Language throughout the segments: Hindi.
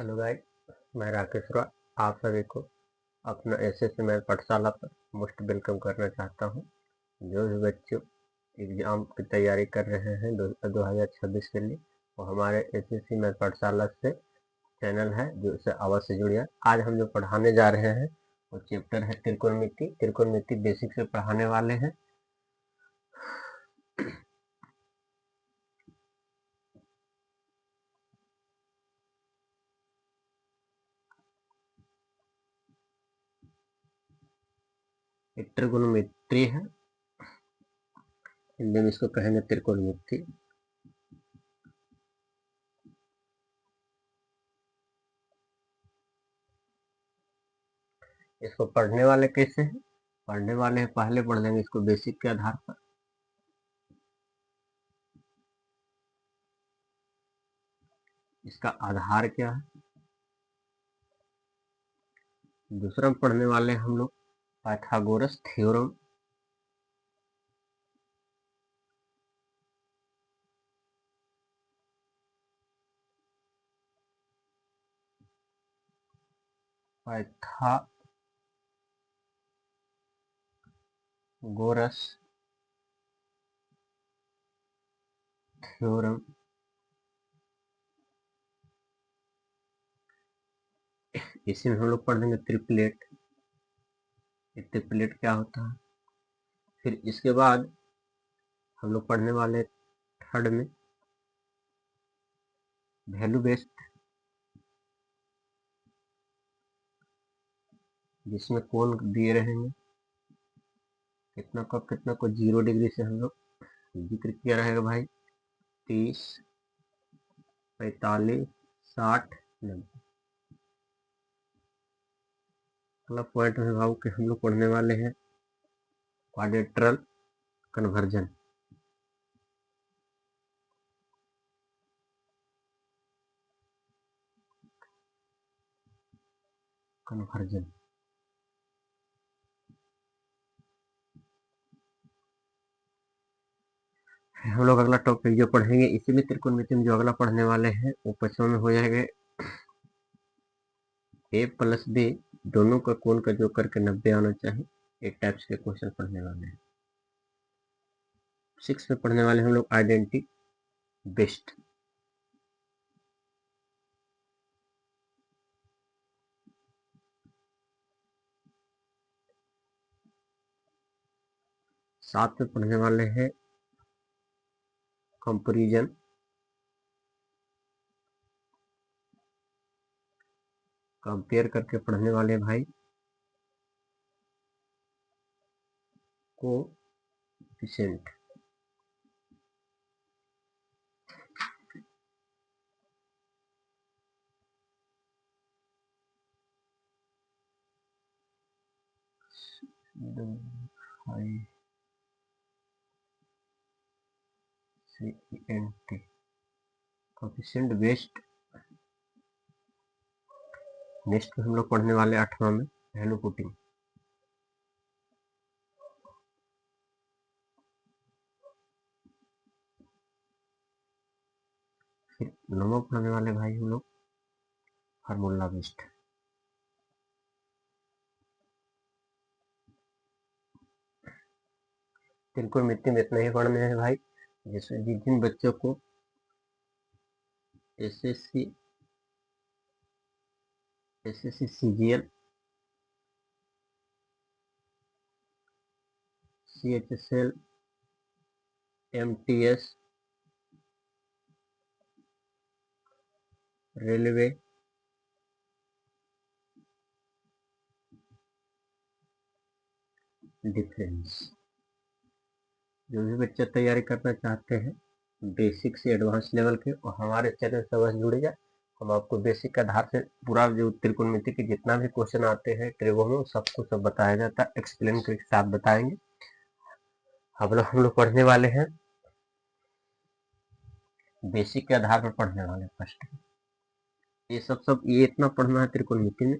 हेलो गाइस, मैं राकेश रॉय आप सभी को अपना एसएससी मैथ पाठशाला पर मोस्ट वेलकम करना चाहता हूं। जो भी बच्चे एग्जाम की तैयारी कर रहे हैं 2026 के लिए, वो हमारे एसएससी मैथ पाठशाला से चैनल है जो इसे अवश्य जुड़िए। आज हम जो पढ़ाने जा रहे हैं वो चैप्टर है त्रिकोणमिति बेसिक से पढ़ाने वाले हैं। एक त्रिकोणमिति है, हिंदी में इसको कहेंगे त्रिकोणमिति। इसको पढ़ने वाले कैसे हैं? पढ़ने वाले हैं, पहले पढ़ लेंगे इसको बेसिक के आधार पर। इसका आधार क्या है? दूसरा पढ़ने वाले हम लोग पाइथागोरस थ्योरम। पाइथागोरस थ्योरम इसी में हम लोग पढ़ देंगे ट्रिपलेट। ट्रिपलेट क्या होता है? फिर इसके बाद हम लोग पढ़ने वाले थर्ड में वैल्यू बेस्ड, जिसमें कोण दिए रहेंगे कितना को 0 डिग्री से हम लोग जिक्र किया रहेगा भाई 30, 45, 60, 90। अगला पॉइंट में भाव के हम लोग पढ़ने वाले हैं क्वाड्रेट्रल कन्वर्जन। हम लोग अगला टॉपिक जो पढ़ेंगे इसी में त्रिकोणमिति में जो अगला पढ़ने वाले हैं वो 5वां में हो जाएगा a प्लस b दोनों का कोण का जो करके 90 आना चाहिए। एक टाइप्स के क्वेश्चन पढ़ने वाले हैं। 6 में पढ़ने वाले हम लोग आइडेंटिटी बेस्ड। साथ में पढ़ने वाले हैं कंपैरिजन। कंपेयर करके पढ़ने वाले भाई कोएफिशिएंट। Coefficient based. नेक्स्ट हम लोग पढ़ने वाले 8वां में वैल्यू पुटिंग। फिर 9वां पढ़ने वाले भाई हम लोग फार्मूला बेस्ड। त्रिकोणमिति में इतना ही पढ़ने हैं भाई। जैसे जिन बच्चों को SSC CGL, CHSL, MTS, railway, defence, जो भी बच्चे तैयारी करना चाहते हैं बेसिक से एडवांस लेवल के, और हमारे चैनल से अवश्य जुड़े जाए। हम आपको बेसिक के आधार से पूरा जो त्रिकोणमिति के जितना भी क्वेश्चन आते हैं त्रिकोणों सबको सब बताया जाता है, एक्सप्लेन के साथ बताएंगे। हम लोग पढ़ने वाले हैं बेसिक के आधार पर पढ़ने वाले फर्स्ट। ये इतना पढ़ना है त्रिकोणमिति में।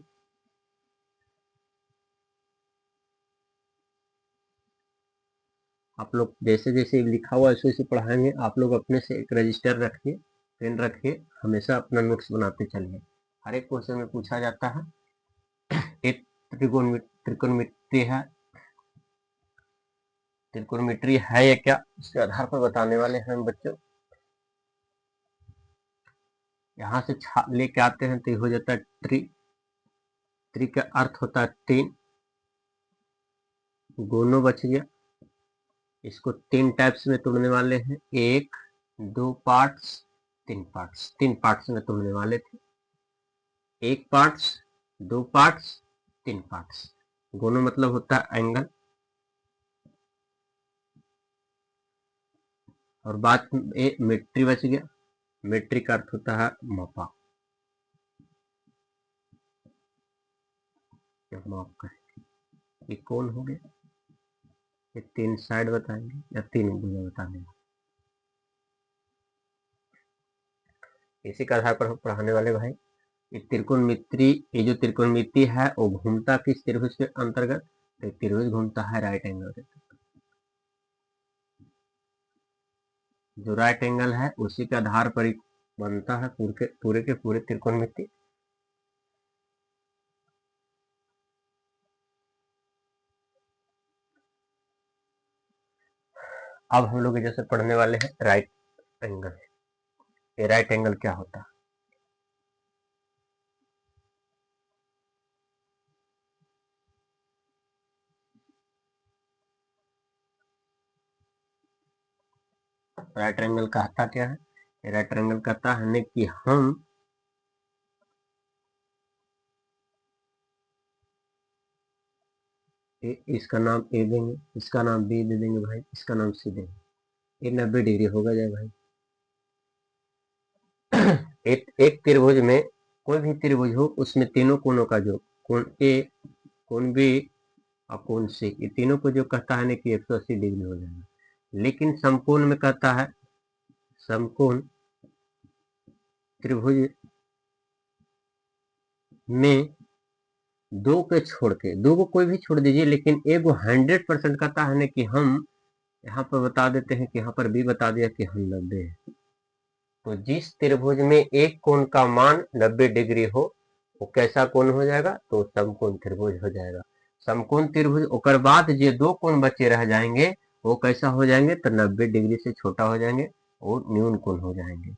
आप लोग जैसे जैसे लिखा हुआ वैसे वैसे पढ़ाएंगे। आप लोग अपने से एक रजिस्टर रखिए, पेन रखिए, हमेशा अपना नोट्स बनाते चलिए। हर एक क्वेश्चन में पूछा जाता है। एक त्रिकोणमिति है, त्रिकोणमिति है या क्या, इसके आधार पर बताने वाले हैं हम बच्चों। यहाँ से लेके आते हैं तो हो जाता है त्रि का अर्थ होता है 3, गोनो बच गया। इसको 3 टाइप्स में तोड़ने वाले हैं, 1, 2 पार्ट्स, 3 पार्ट्स। 3 पार्ट्स में तोड़ने वाले थे, 1 पार्ट्स, 2 पार्ट्स, 3 पार्ट्स। गोनो मतलब होता है एंगल। और बात मेट्री बच गया, मेट्री का अर्थ होता है मापा, माप का। ये कौन हो गया, ये 3 साइड बताएंगे या 3 भुजा बताने, इसी के आधार पर हम पढ़ाने वाले भाई। ये त्रिकोणमिति, ये जो त्रिकोणमिति है वो घूमता किस त्रिभुज के अंतर्गत, तो त्रिभुज घूमता है राइट एंगल के। जो राइट एंगल है उसी के आधार पर ही बनता है पूरे के पूरे त्रिकोणमिति। अब हम लोग जैसे पढ़ने वाले हैं राइट एंगल। ये राइट एंगल क्या होता है, राइट एंगल कहता क्या है, राइट एंगल कहता है कि हम इसका नाम ए देंगे, इसका नाम बी दे देंगे भाई, इसका नाम सी देंगे, ये 90 डिग्री होगा जाए भाई। एक त्रिभुज में कोई भी त्रिभुज हो उसमें तीनों कोणों का जो कोण ए, कोण बी और कोण सी, ये तीनों को जो कहता है कि 180 डिग्री हो जाएगा। लेकिन समकोण में कहता है, समकोण त्रिभुज में दो के छोड़ के, दो को कोई भी छोड़ दीजिए, लेकिन एक 100% कहता है कि हम यहाँ पर बता देते हैं कि यहाँ पर भी बता दिया कि हम 90 है। तो जिस त्रिभुज में एक कोण का मान 90 डिग्री हो वो कैसा कोण हो जाएगा, तो समकोण त्रिभुज हो जाएगा। समकोण त्रिभुज ओकर बाद जो दो कोण बचे रह जाएंगे वो कैसा हो जाएंगे, तो 90 डिग्री से छोटा हो जाएंगे और न्यून कोण हो जाएंगे।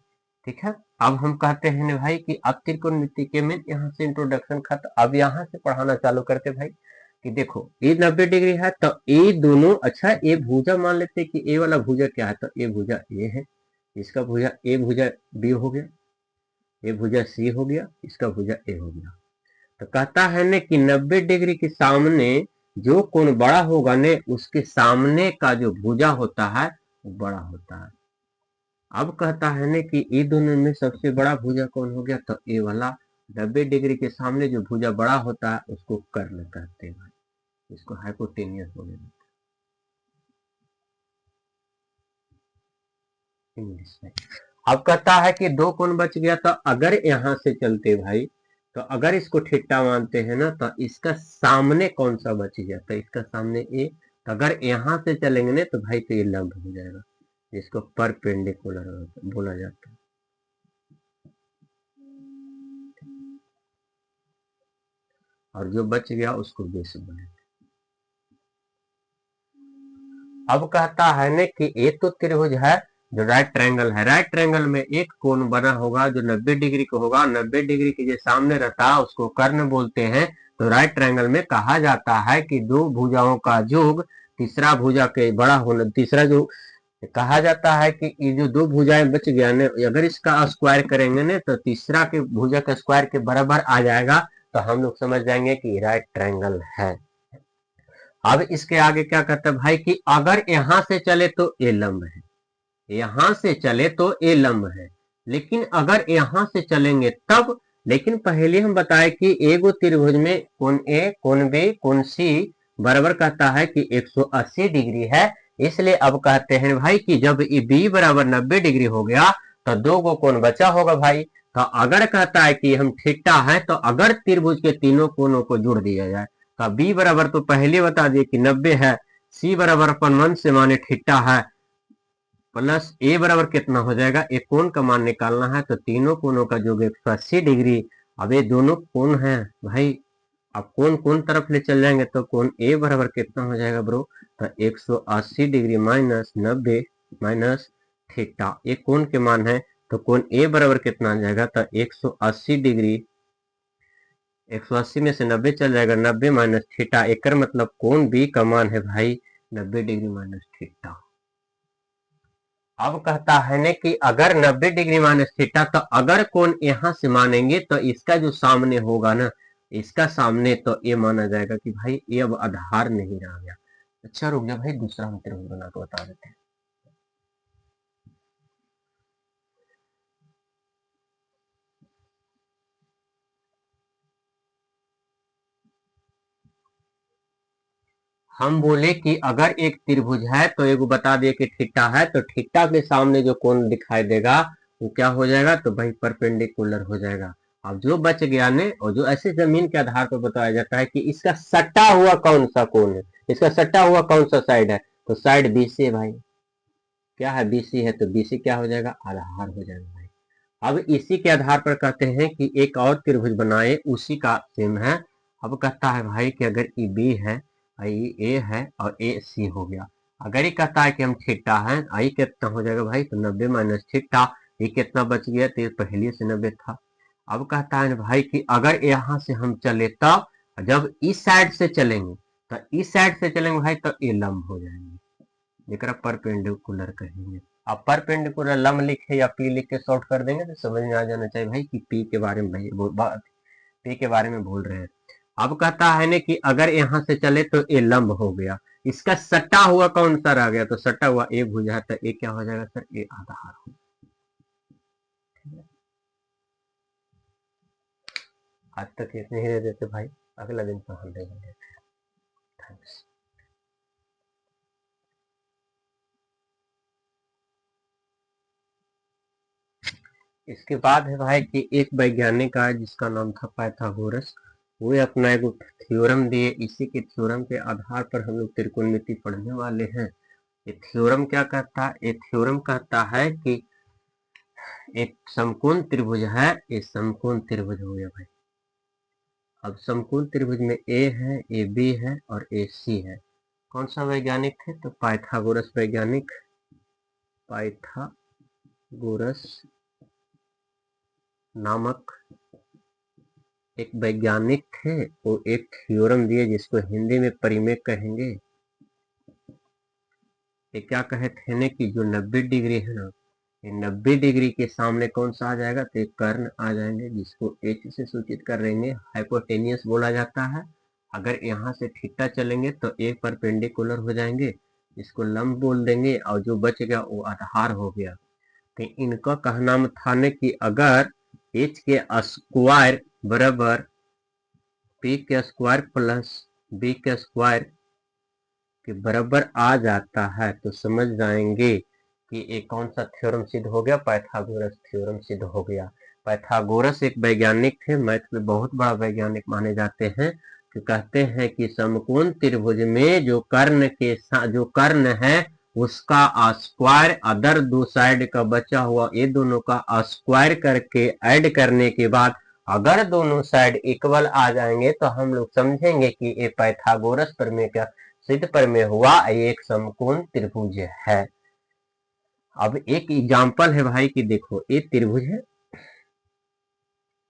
ठीक है, अब हम कहते हैं भाई कि अब त्रिकोणमिति के में यहाँ से इंट्रोडक्शन खत्म। अब यहाँ से पढ़ाना चालू करते भाई कि देखो ये 90 डिग्री है तो ये दोनों, अच्छा ये भुजा मान लेते हैं कि ए वाला भुजा क्या है, तो ये भुजा ए है, इसका भुजा ए भुजा बी हो गया, ये भुजा सी हो गया, इसका भुजा ए हो गया। तो कहता है ने कि 90 डिग्री के सामने जो कोण बड़ा होगा ने उसके सामने का जो भुजा होता है वो बड़ा होता है। अब कहता है ने कि ये दोनों में सबसे बड़ा भुजा कौन हो गया, तो ए वाला 90 डिग्री के सामने जो भुजा बड़ा होता है उसको कर्ण कहते हैं, इसको हाइपोटेनियस बोले इंग्लिश में। अब कहता है कि दो कोण बच गया, तो अगर यहां से चलते भाई, तो अगर इसको थीटा मानते हैं ना तो इसका सामने कौन सा बच गया, तो इसका सामने ए, तो अगर यहां से चलेंगे ना तो भाई तो ये लंब हो जाएगा, जिसको परपेंडिकुलर बोला जाता है। और जो बच गया उसको बेस बोले। अब कहता है ने कि ये तो त्रिभुज है जो राइट ट्रायंगल है, राइट ट्रायंगल में एक कोण बना होगा जो 90 डिग्री का होगा, 90 डिग्री के जो सामने रहता है उसको कर्ण बोलते हैं। तो राइट ट्रायंगल में कहा जाता है कि दो भुजाओं का योग तीसरा भुजा के बड़ा होना, तीसरा जो कहा जाता है कि ये जो दो भुजाएं बच गया ने अगर इसका स्क्वायर करेंगे ने तो तीसरा के भुजा का स्क्वायर के बराबर आ जाएगा, तो हम लोग समझ जाएंगे कि राइट ट्रायंगल है। अब इसके आगे क्या कहता है भाई कि अगर यहां से चले तो ये लंब है, यहां से चले तो ये लंब है, लेकिन अगर यहां से चलेंगे तब, लेकिन पहले हम बताए कि एगो त्रिभुज में कोण ए, कोण बी, कोण सी बराबर कहता है कि 180 डिग्री है। इसलिए अब कहते हैं भाई कि जब ये बी बराबर 90 डिग्री हो गया तो दो गो कोण बचा होगा भाई। तो अगर कहता है कि हम थीटा है, तो अगर त्रिभुज के तीनों कोणों को जोड़ दिया जाए तो बी बराबर तो पहले बता दिए कि 90 है, सी बराबर अपन मन से माने थीटा है, प्लस ए बराबर कितना हो जाएगा, एक कोण का मान निकालना है तो तीनों कोणों का योग 180 डिग्री अब ये दोनों कोण हैं भाई, अब कोण कोण तरफ ले चल जाएंगे तो कोण ए बराबर कितना हो जाएगा ब्रो, तो 180 डिग्री माइनस 90 माइनस थीटा, ये कोण के मान है, तो कोण ए बराबर कितना आ जाएगा, तो 180 डिग्री, 180 में से 90 चल जाएगा, 90 माइनस थीटा, एक मतलब कोण बी का मान है भाई 90 डिग्री माइनस थीटा। अब कहता है ने कि अगर 90 डिग्री माइनस थीटा, तो अगर कोण यहां से मानेंगे तो इसका जो सामने होगा ना, इसका सामने तो ये माना जाएगा कि भाई ये अब आधार नहीं रह गया। अच्छा रुक जा भाई, दूसरा हम त्रिभुज बना के बता देते हैं। हम बोले कि अगर एक त्रिभुज है तो एक बता दिए कि थीटा है, तो थीटा के सामने जो कोण दिखाई देगा वो क्या हो जाएगा, तो भाई परपेंडिकुलर हो जाएगा। अब जो बच गया ने, और जो ऐसे जमीन के आधार पर बताया जाता है कि इसका सटा हुआ कौन सा कोण है, इसका सटा हुआ कौन सा साइड है, तो साइड बीसी है भाई, क्या है बीसी है, तो बीसी क्या हो जाएगा, आधार हो जाएगा भाई। अब इसी के आधार पर कहते हैं कि एक और त्रिभुज बनाए, उसी का सेम है। अब कहता है भाई कि अगर ई बी है, आई ए है और ए सी हो गया, अगर ये कहता है कि हम थीटा है, आई कितना हो जाएगा भाई, तो 90 माइनस थीटा, ये कितना बच गया, तो ये पहले से 90 था। अब कहता है भाई कि अगर यहाँ से हम चले, तब जब इस साइड से चलेंगे, तो इस साइड से चलेंगे भाई, तो ये लंब हो जाएंगे, जेकरा परपेंडिकुलर कहेंगे। अब परपेंडिकुलर लंब लिखे या पी लिख के शॉर्ट कर देंगे तो समझ में आ जाना चाहिए भाई कि पी के बारे में पी के बारे में बोल रहे हैं। अब कहता है ने कि अगर यहाँ से चले तो ये लंब हो गया, इसका सटा हुआ कौन सा रह गया, तो सटा हुआ ए भुजा, तो ये क्या हो जाएगा सर, ये आधार हो। आज तक इतने ही दे देते भाई, अगला दिन पर हम देंगे। थैंक्स। इसके बाद है भाई कि एक वैज्ञानिक आया जिसका नाम था पाइथागोरस, वो अपना एक थ्योरम दिए, इसी के थ्योरम के आधार पर हम लोग त्रिकोणमिति पढ़ने वाले हैं। ये थ्योरम क्या कहता है, ये थ्योरम कहता है कि एक समकोण त्रिभुज है, ये समकोण त्रिभुज हो गया भाई। अब समकोण त्रिभुज में ए है, ए बी है और ए सी है। कौन सा वैज्ञानिक थे, तो पाइथागोरस वैज्ञानिक, पाइथागोरस नामक एक वैज्ञानिक थे, वो एक थ्योरम दिए जिसको हिंदी में परिमेय कहेंगे। ये क्या कहे थे ने कि जो 90 डिग्री है ना, ये 90 डिग्री के सामने कौन सा आ जाएगा, तो एक कर्ण आ जाएंगे जिसको एच से सूचित कर देंगे, हाइपोटेनियस बोला जाता है। अगर यहाँ से थीटा चलेंगे तो एक परपेंडिकुलर हो जाएंगे, इसको लंब बोल देंगे, और जो बच गया वो आधार हो गया। तो इनका कहना था ने कि अगर एच के स्क्वायर बराबर पी के स्क्वायर प्लस बी के स्क्वायर के बराबर आ जाता है, तो समझ जाएंगे कि एक कौन सा थ्योरम सिद्ध हो गया, पाइथागोरस थ्योरम सिद्ध हो गया। पाइथागोरस एक वैज्ञानिक थे, मैथ में बहुत बड़ा वैज्ञानिक माने जाते हैं, कि कहते हैं कि समकोण त्रिभुज में जो कर्ण के साथ जो कर्ण है उसका स्क्वायर, अदर दो साइड का बचा हुआ ये दोनों का स्क्वायर करके ऐड करने के बाद अगर दोनों साइड इक्वल आ जाएंगे तो हम लोग समझेंगे कि ये पाइथागोरस प्रमेय का सिद्ध प्रमेय हुआ, ये एक समकोण त्रिभुज है। अब एक एग्जांपल है भाई कि देखो ये त्रिभुज है,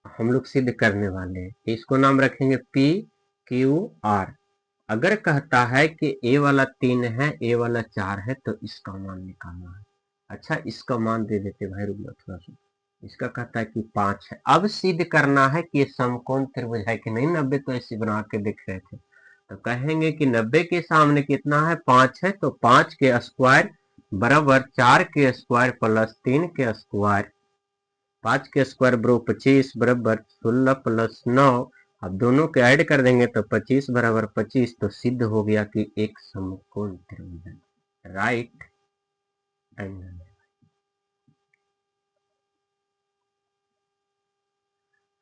हम लोग सिद्ध करने वाले हैं, इसको नाम रखेंगे पी क्यू आर। अगर कहता है कि ए वाला 3 है, ए वाला 4 है, तो इसका मान निकालना है। अच्छा इसका मान दे देते भाई, रुक जाओ थोड़ा सा, इसका कहता है कि 5 है। अब सिद्ध करना है कि ये समकोण त्रिभुज है कि नहीं, 90 तो ऐसे बना के देख रहे थे, तो कहेंगे कि 90 के सामने कितना है, 5 है, तो 5 के स्क्वायर बराबर 4 के स्क्वायर प्लस 3 के स्क्वायर, 5 के स्क्वायर ब्रो 25 बराबर 16 प्लस 9, अब दोनों के ऐड कर देंगे तो 25 बराबर 25, तो सिद्ध हो गया कि एक समकोण त्रिभुज है, राइट एंगल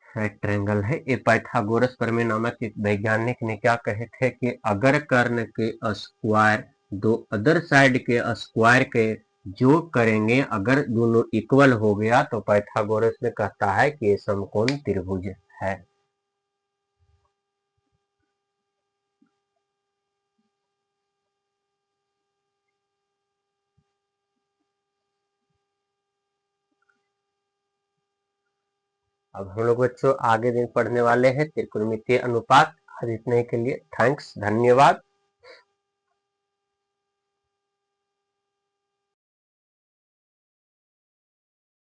ट्रायंगल है। ये पाइथागोरस प्रमेय नामक एक वैज्ञानिक ने क्या कहे थे कि अगर कर्ण के स्क्वायर दो अदर साइड के स्क्वायर के जो करेंगे अगर दोनों इक्वल हो गया तो पाइथागोरस में कहता है कि ये समकोण त्रिभुज है। अब हम लोग बच्चों आगे दिन पढ़ने वाले हैं त्रिकोणमितीय अनुपात। आज इतने के लिए थैंक्स, धन्यवाद।